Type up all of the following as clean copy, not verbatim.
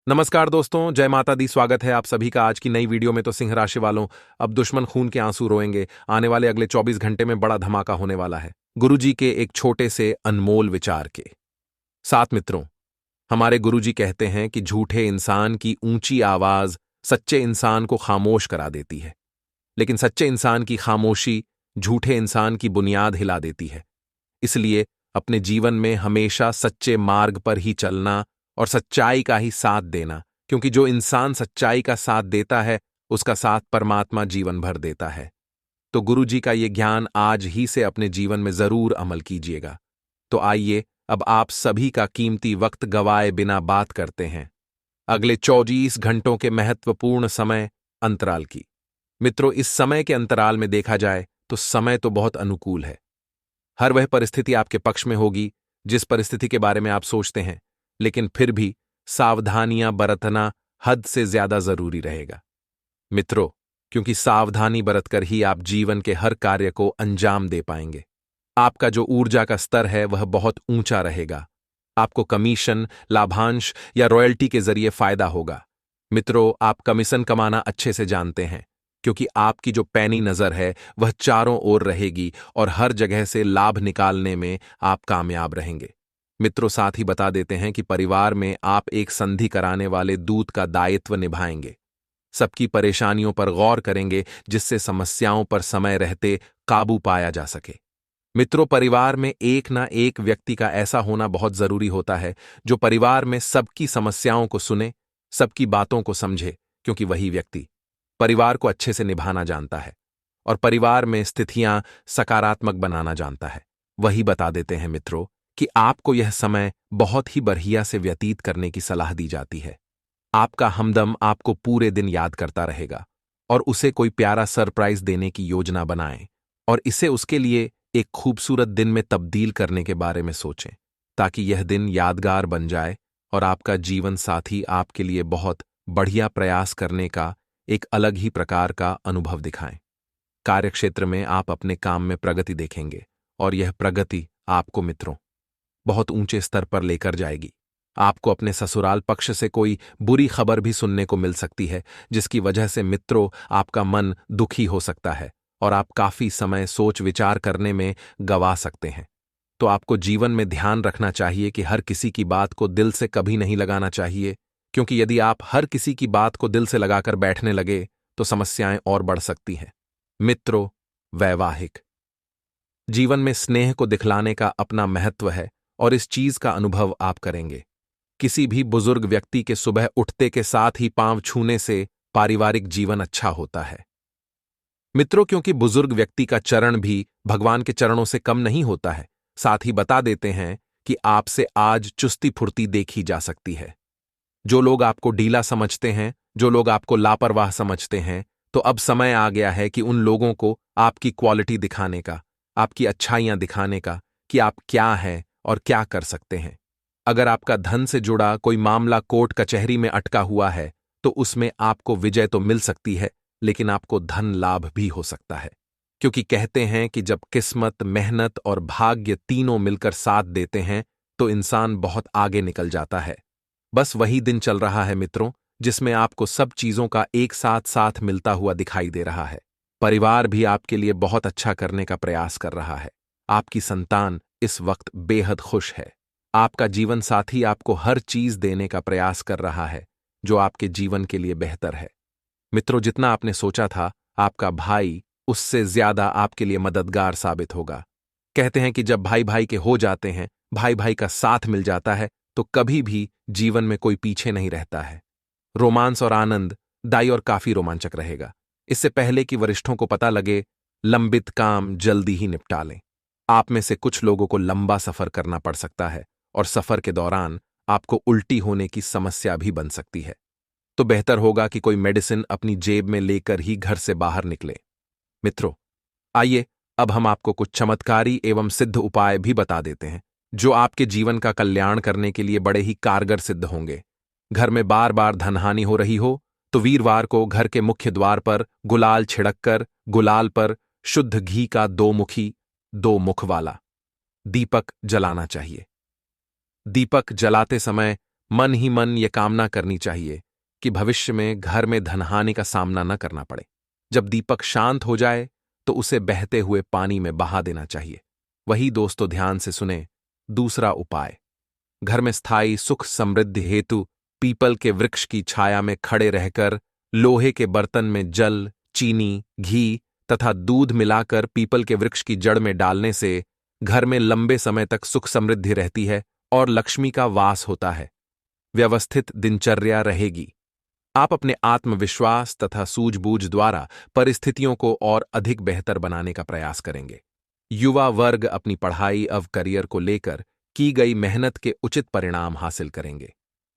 नमस्कार दोस्तों, जय माता दी। स्वागत है आप सभी का आज की नई वीडियो में। तो सिंह राशि वालों, अब दुश्मन खून के आंसू रोएंगे। आने वाले अगले 24 घंटे में बड़ा धमाका होने वाला है, गुरुजी के एक छोटे से अनमोल विचार के साथ। मित्रों, हमारे गुरुजी कहते हैं कि झूठे इंसान की ऊंची आवाज सच्चे इंसान को खामोश करा देती है, लेकिन सच्चे इंसान की खामोशी झूठे इंसान की बुनियाद हिला देती है। इसलिए अपने जीवन में हमेशा सच्चे मार्ग पर ही चलना और सच्चाई का ही साथ देना, क्योंकि जो इंसान सच्चाई का साथ देता है उसका साथ परमात्मा जीवन भर देता है। तो गुरु जी का ये ज्ञान आज ही से अपने जीवन में जरूर अमल कीजिएगा। तो आइए अब आप सभी का कीमती वक्त गवाए बिना बात करते हैं अगले 24 घंटों के महत्वपूर्ण समय अंतराल की। मित्रों, इस समय के अंतराल में देखा जाए तो समय तो बहुत अनुकूल है। हर वह परिस्थिति आपके पक्ष में होगी जिस परिस्थिति के बारे में आप सोचते हैं, लेकिन फिर भी सावधानियां बरतना हद से ज्यादा जरूरी रहेगा मित्रों, क्योंकि सावधानी बरतकर ही आप जीवन के हर कार्य को अंजाम दे पाएंगे। आपका जो ऊर्जा का स्तर है वह बहुत ऊंचा रहेगा। आपको कमीशन, लाभांश या रॉयल्टी के जरिए फायदा होगा। मित्रों, आप कमीशन कमाना अच्छे से जानते हैं, क्योंकि आपकी जो पैनी नजर है वह चारों ओर रहेगी और हर जगह से लाभ निकालने में आप कामयाब रहेंगे। मित्रों, साथ ही बता देते हैं कि परिवार में आप एक संधि कराने वाले दूत का दायित्व निभाएंगे। सबकी परेशानियों पर गौर करेंगे जिससे समस्याओं पर समय रहते काबू पाया जा सके। मित्रों, परिवार में एक ना एक व्यक्ति का ऐसा होना बहुत जरूरी होता है जो परिवार में सबकी समस्याओं को सुने, सबकी बातों को समझे, क्योंकि वही व्यक्ति परिवार को अच्छे से निभाना जानता है और परिवार में स्थितियां सकारात्मक बनाना जानता है। वही बता देते हैं मित्रों कि आपको यह समय बहुत ही बढ़िया से व्यतीत करने की सलाह दी जाती है। आपका हमदम आपको पूरे दिन याद करता रहेगा और उसे कोई प्यारा सरप्राइज देने की योजना बनाएं और इसे उसके लिए एक खूबसूरत दिन में तब्दील करने के बारे में सोचें, ताकि यह दिन यादगार बन जाए और आपका जीवन साथी आपके लिए बहुत बढ़िया प्रयास करने का एक अलग ही प्रकार का अनुभव दिखाएं। कार्यक्षेत्र में आप अपने काम में प्रगति देखेंगे और यह प्रगति आपको मित्रों बहुत ऊंचे स्तर पर लेकर जाएगी। आपको अपने ससुराल पक्ष से कोई बुरी खबर भी सुनने को मिल सकती है, जिसकी वजह से मित्रों आपका मन दुखी हो सकता है और आप काफी समय सोच विचार करने में गवा सकते हैं। तो आपको जीवन में ध्यान रखना चाहिए कि हर किसी की बात को दिल से कभी नहीं लगाना चाहिए, क्योंकि यदि आप हर किसी की बात को दिल से लगाकर बैठने लगे तो समस्याएं और बढ़ सकती हैं। मित्रों, वैवाहिक जीवन में स्नेह को दिखलाने का अपना महत्व है और इस चीज का अनुभव आप करेंगे। किसी भी बुजुर्ग व्यक्ति के सुबह उठते के साथ ही पांव छूने से पारिवारिक जीवन अच्छा होता है मित्रों, क्योंकि बुजुर्ग व्यक्ति का चरण भी भगवान के चरणों से कम नहीं होता है। साथ ही बता देते हैं कि आपसे आज चुस्ती फुर्ती देखी जा सकती है। जो लोग आपको ढीला समझते हैं, जो लोग आपको लापरवाह समझते हैं, तो अब समय आ गया है कि उन लोगों को आपकी क्वालिटी दिखाने का, आपकी अच्छाइयां दिखाने का कि आप क्या हैं और क्या कर सकते हैं। अगर आपका धन से जुड़ा कोई मामला कोर्ट कचहरी में अटका हुआ है तो उसमें आपको विजय तो मिल सकती है, लेकिन आपको धन लाभ भी हो सकता है, क्योंकि कहते हैं कि जब किस्मत, मेहनत और भाग्य तीनों मिलकर साथ देते हैं तो इंसान बहुत आगे निकल जाता है। बस वही दिन चल रहा है मित्रों, जिसमें आपको सब चीजों का एक साथ साथ मिलता हुआ दिखाई दे रहा है। परिवार भी आपके लिए बहुत अच्छा करने का प्रयास कर रहा है। आपकी संतान इस वक्त बेहद खुश है। आपका जीवन साथी आपको हर चीज देने का प्रयास कर रहा है जो आपके जीवन के लिए बेहतर है। मित्रों, जितना आपने सोचा था आपका भाई उससे ज्यादा आपके लिए मददगार साबित होगा। कहते हैं कि जब भाई भाई के हो जाते हैं, भाई भाई का साथ मिल जाता है, तो कभी भी जीवन में कोई पीछे नहीं रहता है। रोमांस और आनंद दाई और काफी रोमांचक रहेगा। इससे पहले कि वरिष्ठों को पता लगे, लंबित काम जल्दी ही निपटा लें। आप में से कुछ लोगों को लंबा सफर करना पड़ सकता है और सफर के दौरान आपको उल्टी होने की समस्या भी बन सकती है। तो बेहतर होगा कि कोई मेडिसिन अपनी जेब में लेकर ही घर से बाहर निकले। मित्रों, आइए अब हम आपको कुछ चमत्कारी एवं सिद्ध उपाय भी बता देते हैं जो आपके जीवन का कल्याण करने के लिए बड़े ही कारगर सिद्ध होंगे। घर में बार बार धनहानि हो रही हो तो वीरवार को घर के मुख्य द्वार पर गुलाल छिड़ककर गुलाल पर शुद्ध घी का 2 मुखी 2 मुख वाला दीपक जलाना चाहिए। दीपक जलाते समय मन ही मन ये कामना करनी चाहिए कि भविष्य में घर में धनहानि का सामना न करना पड़े। जब दीपक शांत हो जाए तो उसे बहते हुए पानी में बहा देना चाहिए। वही दोस्तों ध्यान से सुने। दूसरा उपाय, घर में स्थायी सुख समृद्धि हेतु पीपल के वृक्ष की छाया में खड़े रहकर लोहे के बर्तन में जल, चीनी, घी तथा दूध मिलाकर पीपल के वृक्ष की जड़ में डालने से घर में लंबे समय तक सुख समृद्धि रहती है और लक्ष्मी का वास होता है। व्यवस्थित दिनचर्या रहेगी। आप अपने आत्मविश्वास तथा सूझबूझ द्वारा परिस्थितियों को और अधिक बेहतर बनाने का प्रयास करेंगे। युवा वर्ग अपनी पढ़ाई अव करियर को लेकर की गई मेहनत के उचित परिणाम हासिल करेंगे।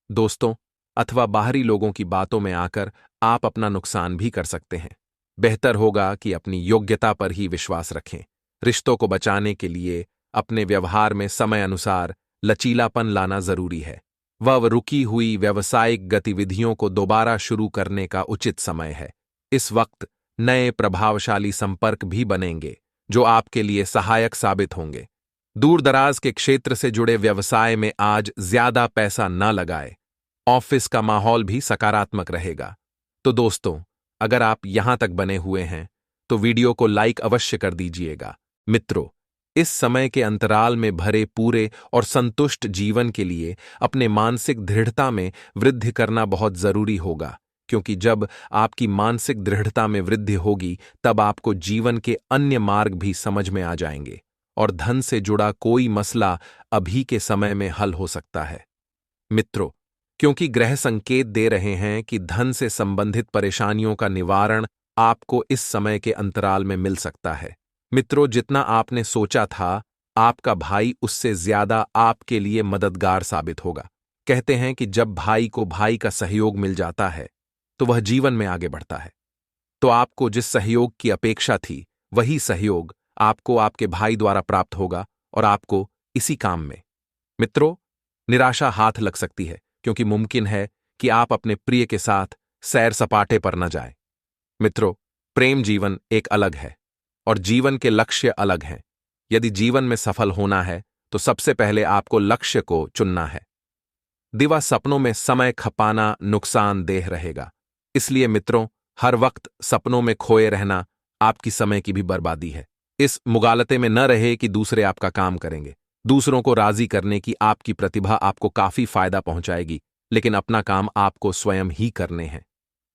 दोस्तों अथवा बाहरी लोगों की बातों में आकर आप अपना नुकसान भी कर सकते हैं। बेहतर होगा कि अपनी योग्यता पर ही विश्वास रखें। रिश्तों को बचाने के लिए अपने व्यवहार में समय अनुसार लचीलापन लाना जरूरी है। वह रुकी हुई व्यावसायिक गतिविधियों को दोबारा शुरू करने का उचित समय है। इस वक्त नए प्रभावशाली संपर्क भी बनेंगे जो आपके लिए सहायक साबित होंगे। दूर दराज के क्षेत्र से जुड़े व्यवसाय में आज ज्यादा पैसा न लगाए। ऑफिस का माहौल भी सकारात्मक रहेगा। तो दोस्तों अगर आप यहां तक बने हुए हैं तो वीडियो को लाइक अवश्य कर दीजिएगा। मित्रों इस समय के अंतराल में भरे पूरे और संतुष्ट जीवन के लिए अपने मानसिक दृढ़ता में वृद्धि करना बहुत जरूरी होगा, क्योंकि जब आपकी मानसिक दृढ़ता में वृद्धि होगी तब आपको जीवन के अन्य मार्ग भी समझ में आ जाएंगे और धन से जुड़ा कोई मसला अभी के समय में हल हो सकता है। मित्रों क्योंकि ग्रह संकेत दे रहे हैं कि धन से संबंधित परेशानियों का निवारण आपको इस समय के अंतराल में मिल सकता है। मित्रों जितना आपने सोचा था आपका भाई उससे ज्यादा आपके लिए मददगार साबित होगा। कहते हैं कि जब भाई को भाई का सहयोग मिल जाता है तो वह जीवन में आगे बढ़ता है। तो आपको जिस सहयोग की अपेक्षा थी वही सहयोग आपको आपके भाई द्वारा प्राप्त होगा और आपको इसी काम में। मित्रों निराशा हाथ लग सकती है क्योंकि मुमकिन है कि आप अपने प्रिय के साथ सैर सपाटे पर न जाएं। मित्रों प्रेम जीवन एक अलग है और जीवन के लक्ष्य अलग हैं। यदि जीवन में सफल होना है तो सबसे पहले आपको लक्ष्य को चुनना है। दिवा सपनों में समय खपाना नुकसानदेह रहेगा। इसलिए मित्रों हर वक्त सपनों में खोए रहना आपकी समय की भी बर्बादी है। इस मुगालते में न रहे कि दूसरे आपका काम करेंगे। दूसरों को राजी करने की आपकी प्रतिभा आपको काफी फायदा पहुंचाएगी, लेकिन अपना काम आपको स्वयं ही करने हैं।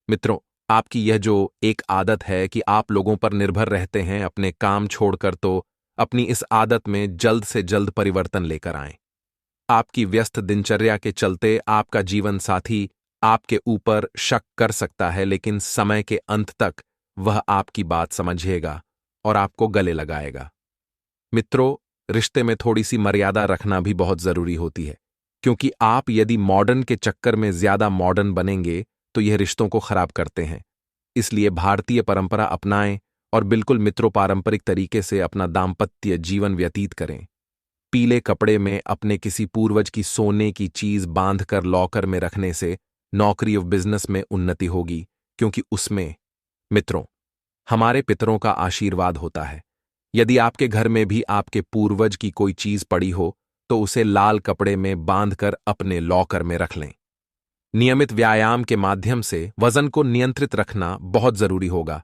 मित्रों आपकी यह जो एक आदत है कि आप लोगों पर निर्भर रहते हैं अपने काम छोड़कर, तो अपनी इस आदत में जल्द से जल्द परिवर्तन लेकर आएं। आपकी व्यस्त दिनचर्या के चलते आपका जीवन साथी आपके ऊपर शक कर सकता है, लेकिन समय के अंत तक वह आपकी बात समझेगा और आपको गले लगाएगा। मित्रों रिश्ते में थोड़ी सी मर्यादा रखना भी बहुत जरूरी होती है, क्योंकि आप यदि मॉडर्न के चक्कर में ज्यादा मॉडर्न बनेंगे तो यह रिश्तों को खराब करते हैं। इसलिए भारतीय परंपरा अपनाएं और बिल्कुल मित्रों पारंपरिक तरीके से अपना दाम्पत्य जीवन व्यतीत करें। पीले कपड़े में अपने किसी पूर्वज की सोने की चीज बांधकर लॉकर में रखने से नौकरी और बिजनेस में उन्नति होगी, क्योंकि उसमें मित्रों हमारे पितरों का आशीर्वाद होता है। यदि आपके घर में भी आपके पूर्वज की कोई चीज पड़ी हो तो उसे लाल कपड़े में बांधकर अपने लॉकर में रख लें। नियमित व्यायाम के माध्यम से वजन को नियंत्रित रखना बहुत जरूरी होगा,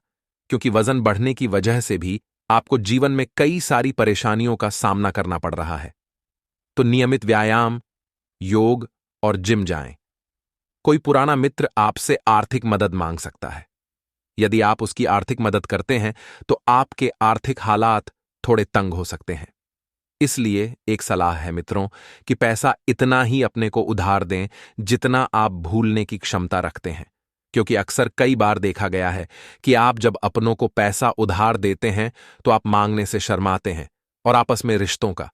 क्योंकि वजन बढ़ने की वजह से भी आपको जीवन में कई सारी परेशानियों का सामना करना पड़ रहा है। तो नियमित व्यायाम, योग और जिम जाएं। कोई पुराना मित्र आपसे आर्थिक मदद मांग सकता है। यदि आप उसकी आर्थिक मदद करते हैं तो आपके आर्थिक हालात थोड़े तंग हो सकते हैं। इसलिए एक सलाह है मित्रों कि पैसा इतना ही अपने को उधार दें जितना आप भूलने की क्षमता रखते हैं, क्योंकि अक्सर कई बार देखा गया है कि आप जब अपनों को पैसा उधार देते हैं तो आप मांगने से शर्माते हैं और आपस में रिश्तों का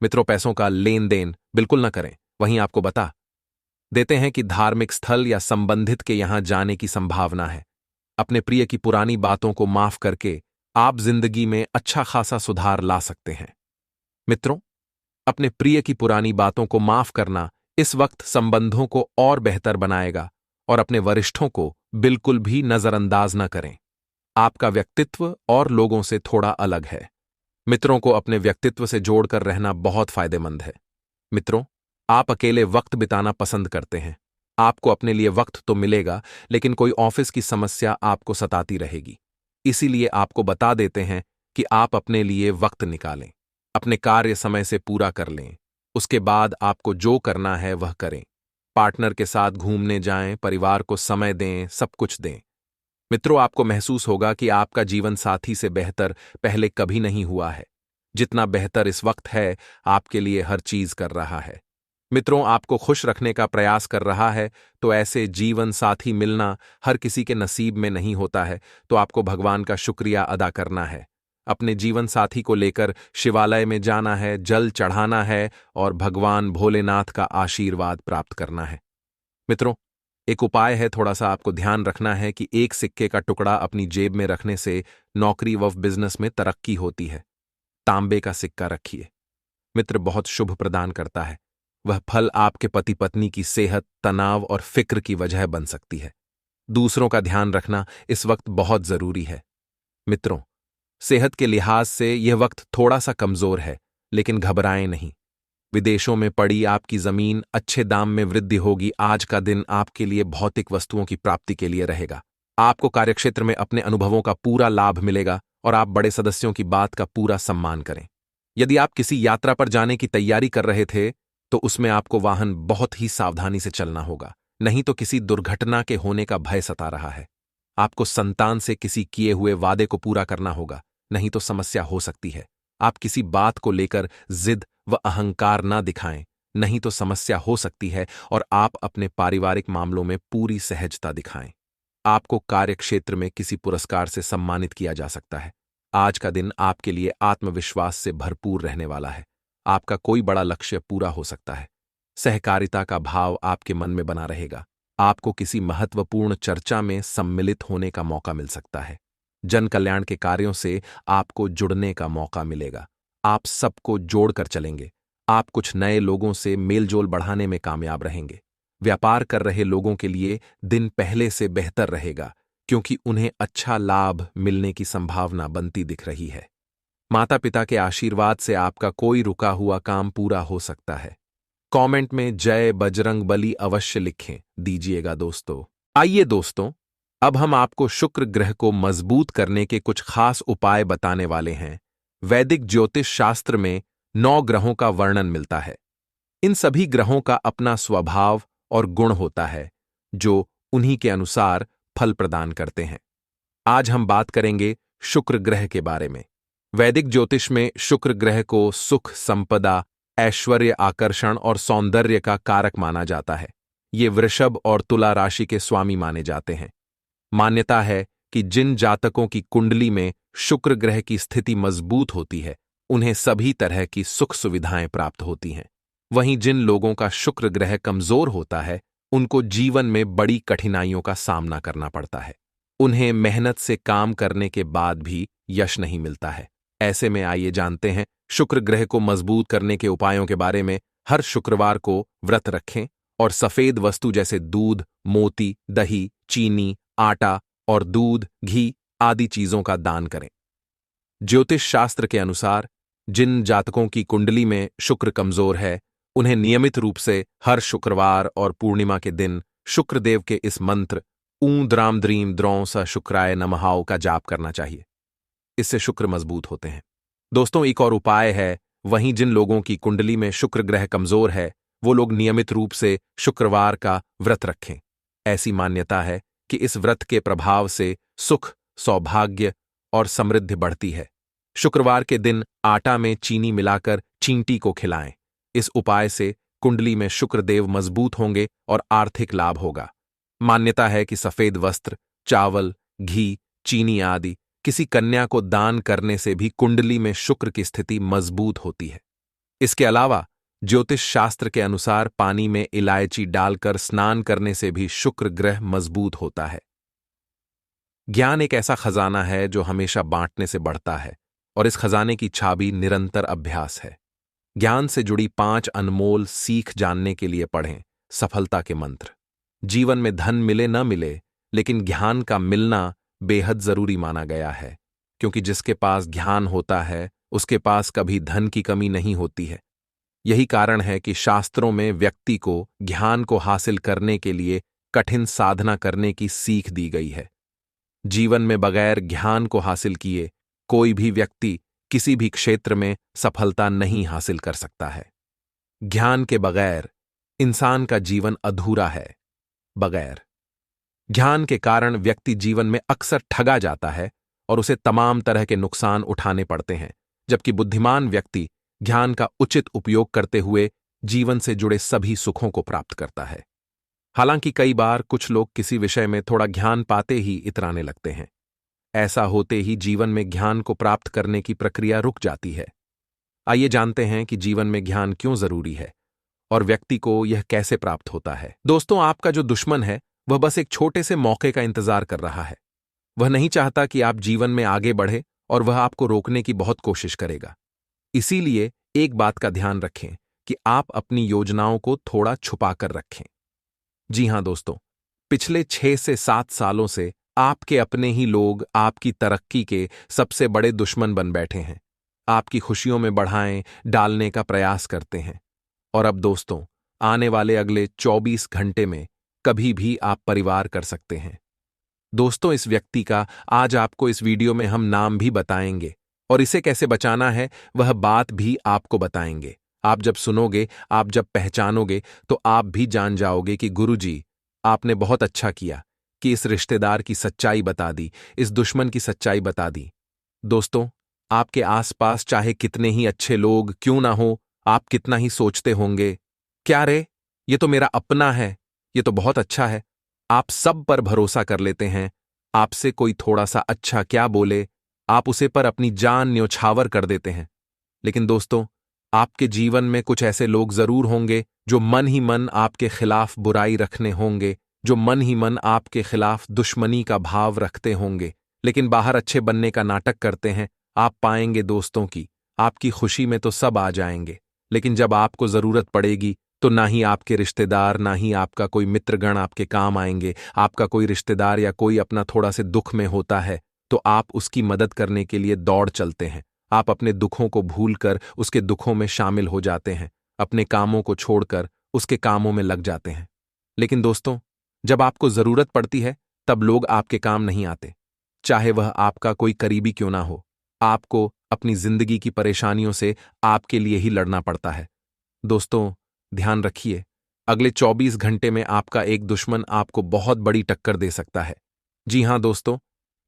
मित्रों पैसों का लेन देन बिल्कुल न करें। वहीं आपको बता देते हैं कि धार्मिक स्थल या संबंधित के यहां जाने की संभावना है। अपने प्रिय की पुरानी बातों को माफ करके आप जिंदगी में अच्छा खासा सुधार ला सकते हैं। मित्रों अपने प्रिय की पुरानी बातों को माफ करना इस वक्त संबंधों को और बेहतर बनाएगा और अपने वरिष्ठों को बिल्कुल भी नजरअंदाज न करें। आपका व्यक्तित्व और लोगों से थोड़ा अलग है। मित्रों को अपने व्यक्तित्व से जोड़कर रहना बहुत फायदेमंद है। मित्रों आप अकेले वक्त बिताना पसंद करते हैं। आपको अपने लिए वक्त तो मिलेगा, लेकिन कोई ऑफिस की समस्या आपको सताती रहेगी। इसीलिए आपको बता देते हैं कि आप अपने लिए वक्त निकालें, अपने कार्य समय से पूरा कर लें। उसके बाद आपको जो करना है वह करें। पार्टनर के साथ घूमने जाएं, परिवार को समय दें, सब कुछ दें। मित्रों, आपको महसूस होगा कि आपका जीवन साथी से बेहतर पहले कभी नहीं हुआ है। जितना बेहतर इस वक्त है, आपके लिए हर चीज कर रहा है। मित्रों, आपको खुश रखने का प्रयास कर रहा है, तो ऐसे जीवन साथी मिलना हर किसी के नसीब में नहीं होता है, तो आपको भगवान का शुक्रिया अदा करना है। अपने जीवन साथी को लेकर शिवालय में जाना है, जल चढ़ाना है और भगवान भोलेनाथ का आशीर्वाद प्राप्त करना है। मित्रों, एक उपाय है, थोड़ा सा आपको ध्यान रखना है कि एक सिक्के का टुकड़ा अपनी जेब में रखने से नौकरी व बिजनेस में तरक्की होती है। तांबे का सिक्का रखिए। मित्र बहुत शुभ प्रदान करता है। वह फल आपके पति पत्नी की सेहत, तनाव और फिक्र की वजह बन सकती है। दूसरों का ध्यान रखना इस वक्त बहुत जरूरी है। मित्रों, सेहत के लिहाज से यह वक्त थोड़ा सा कमजोर है, लेकिन घबराएं नहीं। विदेशों में पड़ी आपकी जमीन अच्छे दाम में वृद्धि होगी। आज का दिन आपके लिए भौतिक वस्तुओं की प्राप्ति के लिए रहेगा। आपको कार्यक्षेत्र में अपने अनुभवों का पूरा लाभ मिलेगा और आप बड़े सदस्यों की बात का पूरा सम्मान करें। यदि आप किसी यात्रा पर जाने की तैयारी कर रहे थे, तो उसमें आपको वाहन बहुत ही सावधानी से चलना होगा, नहीं तो किसी दुर्घटना के होने का भय सता रहा है। आपको संतान से किसी किए हुए वादे को पूरा करना होगा, नहीं तो समस्या हो सकती है। आप किसी बात को लेकर जिद व अहंकार ना दिखाएं, नहीं तो समस्या हो सकती है। और आप अपने पारिवारिक मामलों में पूरी सहजता दिखाएं। आपको कार्यक्षेत्र में किसी पुरस्कार से सम्मानित किया जा सकता है। आज का दिन आपके लिए आत्मविश्वास से भरपूर रहने वाला है। आपका कोई बड़ा लक्ष्य पूरा हो सकता है। सहकारिता का भाव आपके मन में बना रहेगा। आपको किसी महत्वपूर्ण चर्चा में सम्मिलित होने का मौका मिल सकता है। जन कल्याण के कार्यों से आपको जुड़ने का मौका मिलेगा। आप सबको जोड़कर चलेंगे। आप कुछ नए लोगों से मेलजोल बढ़ाने में कामयाब रहेंगे। व्यापार कर रहे लोगों के लिए दिन पहले से बेहतर रहेगा, क्योंकि उन्हें अच्छा लाभ मिलने की संभावना बनती दिख रही है। माता पिता के आशीर्वाद से आपका कोई रुका हुआ काम पूरा हो सकता है। कमेंट में जय बजरंग बली अवश्य लिखें दीजिएगा दोस्तों। आइए दोस्तों, अब हम आपको शुक्र ग्रह को मजबूत करने के कुछ खास उपाय बताने वाले हैं। वैदिक ज्योतिष शास्त्र में 9 ग्रहों का वर्णन मिलता है। इन सभी ग्रहों का अपना स्वभाव और गुण होता है, जो उन्हीं के अनुसार फल प्रदान करते हैं। आज हम बात करेंगे शुक्र ग्रह के बारे में। वैदिक ज्योतिष में शुक्र ग्रह को सुख, संपदा, ऐश्वर्य, आकर्षण और सौंदर्य का कारक माना जाता है। ये वृषभ और तुला राशि के स्वामी माने जाते हैं। मान्यता है कि जिन जातकों की कुंडली में शुक्र ग्रह की स्थिति मजबूत होती है, उन्हें सभी तरह की सुख सुविधाएं प्राप्त होती हैं। वहीं जिन लोगों का शुक्र ग्रह कमजोर होता है, उनको जीवन में बड़ी कठिनाइयों का सामना करना पड़ता है। उन्हें मेहनत से काम करने के बाद भी यश नहीं मिलता है। ऐसे में आइए जानते हैं शुक्र ग्रह को मजबूत करने के उपायों के बारे में। हर शुक्रवार को व्रत रखें और सफेद वस्तु जैसे दूध, मोती, दही, चीनी, आटा और दूध, घी आदि चीजों का दान करें। ज्योतिष शास्त्र के अनुसार जिन जातकों की कुंडली में शुक्र कमजोर है, उन्हें नियमित रूप से हर शुक्रवार और पूर्णिमा के दिन शुक्रदेव के इस मंत्र ऊं द्राम द्रीम द्रौं स शुक्राय नमः का जाप करना चाहिए। इससे शुक्र मजबूत होते हैं। दोस्तों, एक और उपाय है। वहीं जिन लोगों की कुंडली में शुक्र ग्रह कमजोर है, वो लोग नियमित रूप से शुक्रवार का व्रत रखें। ऐसी मान्यता है कि इस व्रत के प्रभाव से सुख, सौभाग्य और समृद्धि बढ़ती है। शुक्रवार के दिन आटा में चीनी मिलाकर चींटी को खिलाएं। इस उपाय से कुंडली में शुक्रदेव मजबूत होंगे और आर्थिक लाभ होगा। मान्यता है कि सफेद वस्त्र, चावल, घी, चीनी आदि किसी कन्या को दान करने से भी कुंडली में शुक्र की स्थिति मजबूत होती है। इसके अलावा ज्योतिष शास्त्र के अनुसार पानी में इलायची डालकर स्नान करने से भी शुक्र ग्रह मजबूत होता है। ज्ञान एक ऐसा खजाना है जो हमेशा बांटने से बढ़ता है, और इस खजाने की चाबी निरंतर अभ्यास है। ज्ञान से जुड़ी 5 अनमोल सीख जानने के लिए पढ़ें सफलता के मंत्र। जीवन में धन मिले न मिले, लेकिन ज्ञान का मिलना बेहद जरूरी माना गया है, क्योंकि जिसके पास ज्ञान होता है, उसके पास कभी धन की कमी नहीं होती है। यही कारण है कि शास्त्रों में व्यक्ति को ज्ञान को हासिल करने के लिए कठिन साधना करने की सीख दी गई है। जीवन में बगैर ज्ञान को हासिल किए कोई भी व्यक्ति किसी भी क्षेत्र में सफलता नहीं हासिल कर सकता है। ज्ञान के बगैर इंसान का जीवन अधूरा है। बगैर ज्ञान के कारण व्यक्ति जीवन में अक्सर ठगा जाता है और उसे तमाम तरह के नुकसान उठाने पड़ते हैं, जबकि बुद्धिमान व्यक्ति ज्ञान का उचित उपयोग करते हुए जीवन से जुड़े सभी सुखों को प्राप्त करता है। हालांकि कई बार कुछ लोग किसी विषय में थोड़ा ज्ञान पाते ही इतराने लगते हैं। ऐसा होते ही जीवन में ज्ञान को प्राप्त करने की प्रक्रिया रुक जाती है। आइए जानते हैं कि जीवन में ज्ञान क्यों जरूरी है और व्यक्ति को यह कैसे प्राप्त होता है। दोस्तों, आपका जो दुश्मन है वह बस एक छोटे से मौके का इंतजार कर रहा है। वह नहीं चाहता कि आप जीवन में आगे बढ़े और वह आपको रोकने की बहुत कोशिश करेगा। इसीलिए एक बात का ध्यान रखें कि आप अपनी योजनाओं को थोड़ा छुपा कर रखें। जी हां दोस्तों, पिछले 6 से 7 सालों से आपके अपने ही लोग आपकी तरक्की के सबसे बड़े दुश्मन बन बैठे हैं। आपकी खुशियों में बढ़ाएं डालने का प्रयास करते हैं। और अब दोस्तों, आने वाले अगले 24 घंटे में कभी भी आप परिवार कर सकते हैं। दोस्तों, इस व्यक्ति का आज आपको इस वीडियो में हम नाम भी बताएंगे और इसे कैसे बचाना है वह बात भी आपको बताएंगे। आप जब सुनोगे, आप जब पहचानोगे तो आप भी जान जाओगे कि गुरुजी, आपने बहुत अच्छा किया कि इस रिश्तेदार की सच्चाई बता दी, इस दुश्मन की सच्चाई बता दी। दोस्तों, आपके आसपास चाहे कितने ही अच्छे लोग क्यों ना हो, आप कितना ही सोचते होंगे, क्या रे, ये तो मेरा अपना है, ये तो बहुत अच्छा है, आप सब पर भरोसा कर लेते हैं। आपसे कोई थोड़ा सा अच्छा क्या बोले, आप उसे पर अपनी जान न्योछावर कर देते हैं। लेकिन दोस्तों, आपके जीवन में कुछ ऐसे लोग जरूर होंगे जो मन ही मन आपके खिलाफ बुराई रखने होंगे, जो मन ही मन आपके खिलाफ दुश्मनी का भाव रखते होंगे, लेकिन बाहर अच्छे बनने का नाटक करते हैं। आप पाएंगे दोस्तों की आपकी खुशी में तो सब आ जाएंगे, लेकिन जब आपको जरूरत पड़ेगी तो ना ही आपके रिश्तेदार, ना ही आपका कोई मित्रगण आपके काम आएंगे। आपका कोई रिश्तेदार या कोई अपना थोड़ा से दुख में होता है तो आप उसकी मदद करने के लिए दौड़ चलते हैं। आप अपने दुखों को भूलकर उसके दुखों में शामिल हो जाते हैं, अपने कामों को छोड़कर उसके कामों में लग जाते हैं। लेकिन दोस्तों, जब आपको जरूरत पड़ती है तब लोग आपके काम नहीं आते, चाहे वह आपका कोई करीबी क्यों ना हो। आपको अपनी जिंदगी की परेशानियों से आपके लिए ही लड़ना पड़ता है। दोस्तों, ध्यान रखिए, अगले 24 घंटे में आपका एक दुश्मन आपको बहुत बड़ी टक्कर दे सकता है। जी हां दोस्तों,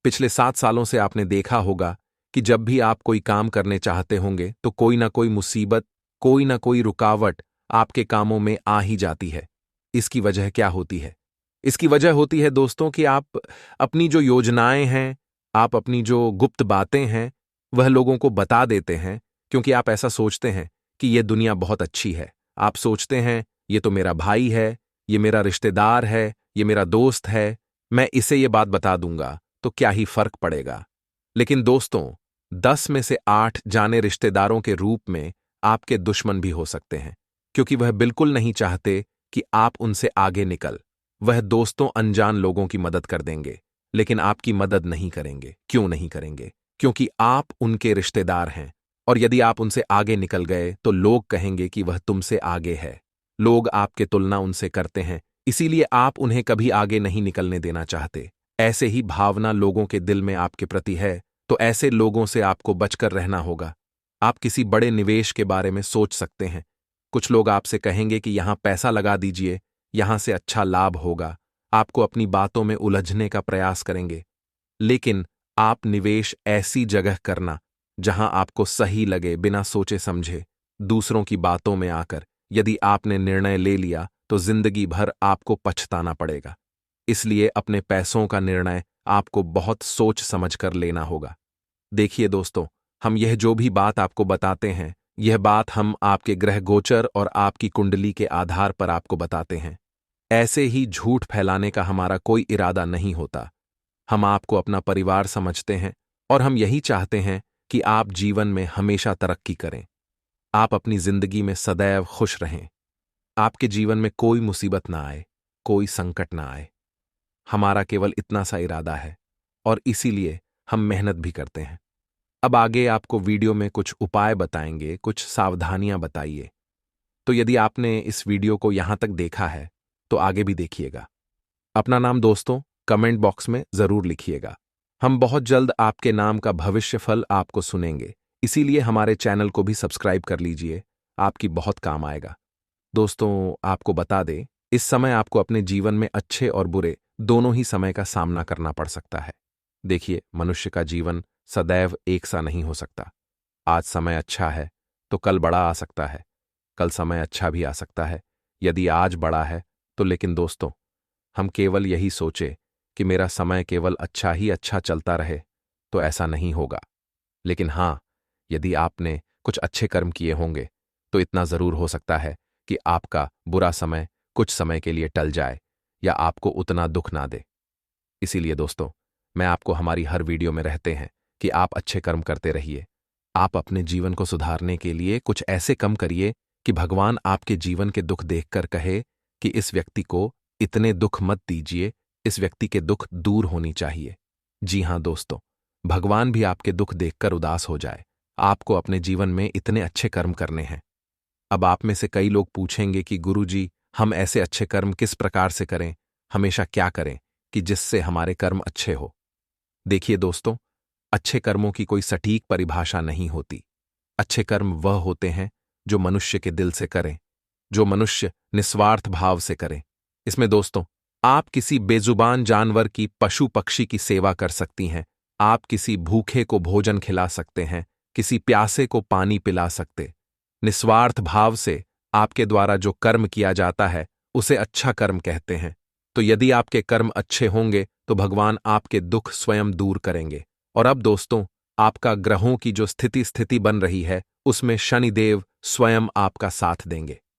पिछले 7 सालों से आपने देखा होगा कि जब भी आप कोई काम करने चाहते होंगे तो कोई ना कोई मुसीबत, कोई ना कोई रुकावट आपके कामों में आ ही जाती है। इसकी वजह क्या होती है? इसकी वजह होती है दोस्तों कि आप अपनी जो योजनाएं हैं, आप अपनी जो गुप्त बातें हैं, वह लोगों को बता देते हैं, क्योंकि आप ऐसा सोचते हैं कि यह दुनिया बहुत अच्छी है। आप सोचते हैं ये तो मेरा भाई है, ये मेरा रिश्तेदार है, ये मेरा दोस्त है, मैं इसे ये बात बता दूंगा तो क्या ही फर्क पड़ेगा। लेकिन दोस्तों, 10 में से 8 जाने रिश्तेदारों के रूप में आपके दुश्मन भी हो सकते हैं, क्योंकि वह बिल्कुल नहीं चाहते कि आप उनसे आगे निकल। वह दोस्तों अनजान लोगों की मदद कर देंगे, लेकिन आपकी मदद नहीं करेंगे। क्यों नहीं करेंगे? क्योंकि आप उनके रिश्तेदार हैं, और यदि आप उनसे आगे निकल गए तो लोग कहेंगे कि वह तुमसे आगे है। लोग आपके तुलना उनसे करते हैं, इसीलिए आप उन्हें कभी आगे नहीं निकलने देना चाहते। ऐसे ही भावना लोगों के दिल में आपके प्रति है, तो ऐसे लोगों से आपको बचकर रहना होगा। आप किसी बड़े निवेश के बारे में सोच सकते हैं। कुछ लोग आपसे कहेंगे कि यहां पैसा लगा दीजिए, यहां से अच्छा लाभ होगा। आपको अपनी बातों में उलझने का प्रयास करेंगे, लेकिन आप निवेश ऐसी जगह करना जहां आपको सही लगे, बिना सोचे समझे। दूसरों की बातों में आकर यदि आपने निर्णय ले लिया तो जिंदगी भर आपको पछताना पड़ेगा। इसलिए अपने पैसों का निर्णय आपको बहुत सोच समझकर लेना होगा। देखिए दोस्तों, हम यह जो भी बात आपको बताते हैं, यह बात हम आपके ग्रह गोचर और आपकी कुंडली के आधार पर आपको बताते हैं। ऐसे ही झूठ फैलाने का हमारा कोई इरादा नहीं होता। हम आपको अपना परिवार समझते हैं और हम यही चाहते हैं कि आप जीवन में हमेशा तरक्की करें। आप अपनी जिंदगी में सदैव खुश रहें। आपके जीवन में कोई मुसीबत ना आए, कोई संकट ना आए। हमारा केवल इतना सा इरादा है और इसीलिए हम मेहनत भी करते हैं। अब आगे आपको वीडियो में कुछ उपाय बताएंगे, कुछ सावधानियां बताइए। तो यदि आपने इस वीडियो को यहां तक देखा है तो आगे भी देखिएगा। अपना नाम दोस्तों कमेंट बॉक्स में जरूर लिखिएगा। हम बहुत जल्द आपके नाम का भविष्य फल आपको सुनेंगे, इसीलिए हमारे चैनल को भी सब्सक्राइब कर लीजिए, आपकी बहुत काम आएगा। दोस्तों आपको बता दें, इस समय आपको अपने जीवन में अच्छे और बुरे दोनों ही समय का सामना करना पड़ सकता है। देखिए, मनुष्य का जीवन सदैव एक सा नहीं हो सकता। आज समय अच्छा है तो कल बड़ा आ सकता है, कल समय अच्छा भी आ सकता है। यदि आज बड़ा है तो लेकिन दोस्तों हम केवल यही सोचे कि मेरा समय केवल अच्छा ही अच्छा चलता रहे तो ऐसा नहीं होगा। लेकिन हाँ, यदि आपने कुछ अच्छे कर्म किए होंगे तो इतना जरूर हो सकता है कि आपका बुरा समय कुछ समय के लिए टल जाए या आपको उतना दुख ना दे। इसीलिए दोस्तों मैं आपको हमारी हर वीडियो में रहते हैं कि आप अच्छे कर्म करते रहिए। आप अपने जीवन को सुधारने के लिए कुछ ऐसे कम करिए कि भगवान आपके जीवन के दुख देखकर कहे कि इस व्यक्ति को इतने दुख मत दीजिए, इस व्यक्ति के दुख दूर होनी चाहिए। जी हां दोस्तों, भगवान भी आपके दुख देखकर उदास हो जाए। आपको अपने जीवन में इतने अच्छे कर्म करने हैं। अब आप में से कई लोग पूछेंगे कि गुरुजी, हम ऐसे अच्छे कर्म किस प्रकार से करें, हमेशा क्या करें कि जिससे हमारे कर्म अच्छे हो। देखिए दोस्तों, अच्छे कर्मों की कोई सटीक परिभाषा नहीं होती। अच्छे कर्म वह होते हैं जो मनुष्य के दिल से करें, जो मनुष्य निस्वार्थ भाव से करें। इसमें दोस्तों आप किसी बेजुबान जानवर की, पशु पक्षी की सेवा कर सकती हैं, आप किसी भूखे को भोजन खिला सकते हैं, किसी प्यासे को पानी पिला सकते। निस्वार्थ भाव से आपके द्वारा जो कर्म किया जाता है उसे अच्छा कर्म कहते हैं। तो यदि आपके कर्म अच्छे होंगे तो भगवान आपके दुख स्वयं दूर करेंगे। और अब दोस्तों आपका ग्रहों की जो स्थिति बन रही है उसमें शनिदेव स्वयं आपका साथ देंगे।